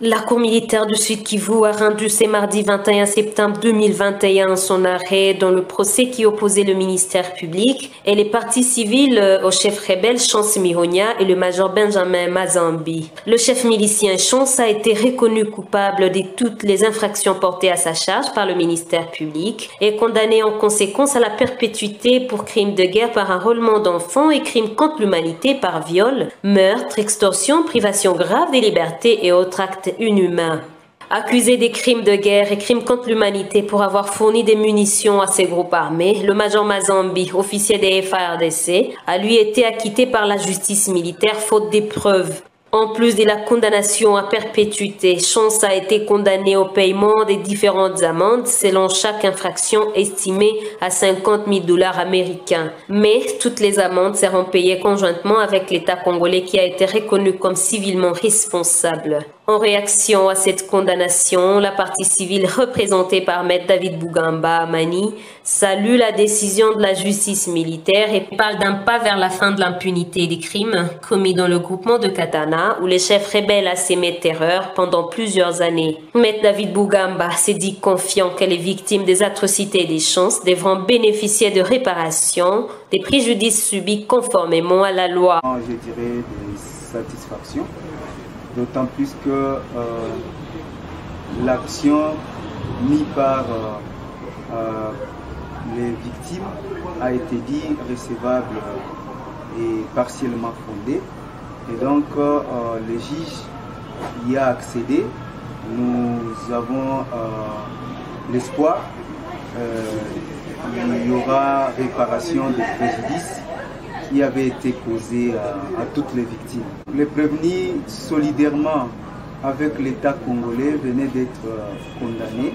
La Cour militaire du Sud Kivu a rendu ce mardi 21 septembre 2021 son arrêt dans le procès qui opposait le ministère public et les parties civiles au chef rebelle Chance Mihonia et le major Benjamin Mazambi. Le chef milicien Chance a été reconnu coupable de toutes les infractions portées à sa charge par le ministère public et condamné en conséquence à la perpétuité pour crimes de guerre par enrôlement d'enfants et crimes contre l'humanité par viol, meurtre, extorsion, privation grave des libertés et autres actes inhumain. Accusé des crimes de guerre et crimes contre l'humanité pour avoir fourni des munitions à ces groupes armés, le major Mazambi, officier des FARDC, a lui été acquitté par la justice militaire faute des preuves. En plus de la condamnation à perpétuité, Chance a été condamné au paiement des différentes amendes selon chaque infraction estimée à 50 000 $ américains. Mais toutes les amendes seront payées conjointement avec l'État congolais qui a été reconnu comme civilement responsable. En réaction à cette condamnation, la partie civile représentée par Maître David Bougamba Amani salue la décision de la justice militaire et parle d'un pas vers la fin de l'impunité des crimes commis dans le groupement de Katana où les chefs rebelles a sémé terreur pendant plusieurs années. Maître David Bougamba s'est dit confiant que les victimes des atrocités et des Chances devront bénéficier de réparations des préjudices subis conformément à la loi. Je dirais de satisfaction. D'autant plus que l'action mise par les victimes a été dit recevable et partiellement fondée. Et donc le juge y a accédé. Nous avons l'espoir qu'il y aura réparation des préjudices qui avait été causé à toutes les victimes. Les prévenus solidairement avec l'État congolais venaient d'être condamnés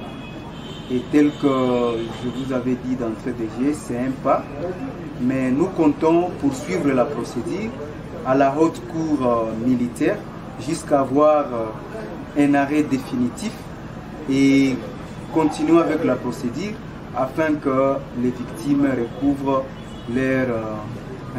et tel que je vous avais dit d'entrée de jeu, c'est un pas, mais nous comptons poursuivre la procédure à la haute cour militaire jusqu'à avoir un arrêt définitif et continuer avec la procédure afin que les victimes recouvrent leur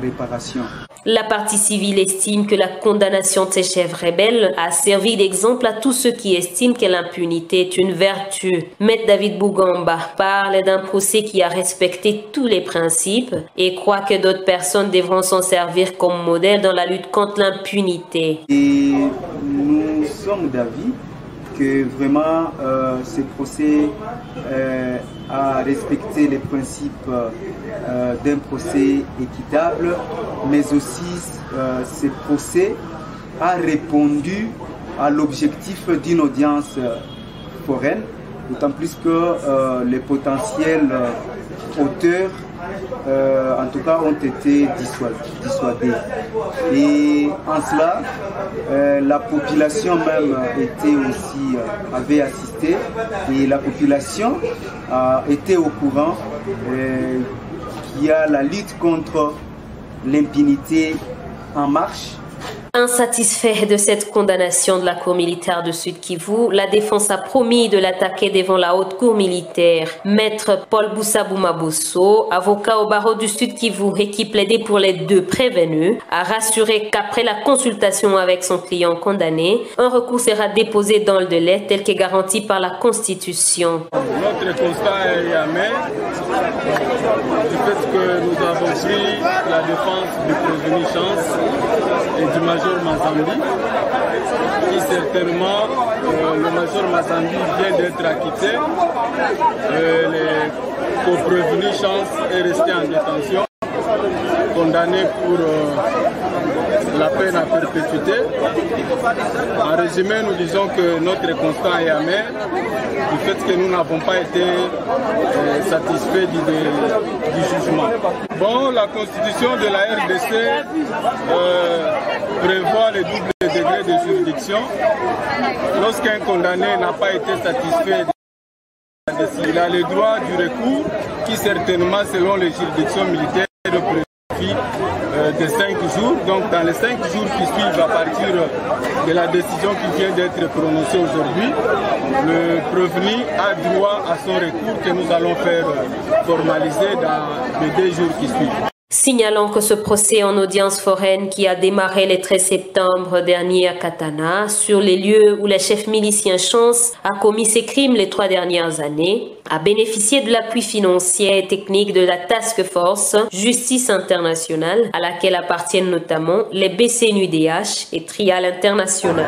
réparation. La partie civile estime que la condamnation de ces chefs rebelles a servi d'exemple à tous ceux qui estiment que l'impunité est une vertu. Maître David Bougamba parle d'un procès qui a respecté tous les principes et croit que d'autres personnes devront s'en servir comme modèle dans la lutte contre l'impunité. Et nous sommes d'avis que vraiment ce procès a respecté les principes d'un procès équitable, mais aussi ce procès a répondu à l'objectif d'une audience foraine, d'autant plus que les potentiels auteurs en tout cas ont été dissuadés. Et en cela, la population même avait assisté et la population était au courant qu'il y a la lutte contre l'impunité en marche. Insatisfait de cette condamnation de la Cour militaire de Sud Kivu, la défense a promis de l'attaquer devant la haute cour militaire. Maître Paul Boussabouma-Bosso, avocat au barreau du Sud Kivu et qui plaidait pour les deux prévenus, a rassuré qu'après la consultation avec son client condamné, un recours sera déposé dans le délai tel que garanti par la Constitution. Notre constat est amer du fait que nous avons pris la défense du prévenu Chance et du major Mazambi, qui certainement, le major Mazambi vient d'être acquitté, le co-prévenu Chance est resté en détention, condamné pour la peine à perpétuité. En résumé, nous disons que notre constat est amer du fait que nous n'avons pas été satisfaits du jugement. Bon, la constitution de la RDC prévoit les doubles degrés de juridiction. Lorsqu'un condamné n'a pas été satisfait, il a le droit du recours qui certainement, selon les juridictions militaires, prévu de 5 jours. Donc dans les 5 jours qui suivent à partir de la décision qui vient d'être prononcée aujourd'hui, le prévenu a droit à son recours que nous allons faire formaliser dans les 2 jours qui suivent. Signalant que ce procès en audience foraine qui a démarré le 13 septembre dernier à Katana, sur les lieux où le chef milicien Chance a commis ses crimes les 3 dernières années, a bénéficié de l'appui financier et technique de la Task Force Justice Internationale, à laquelle appartiennent notamment les BCNUDH et Trial International.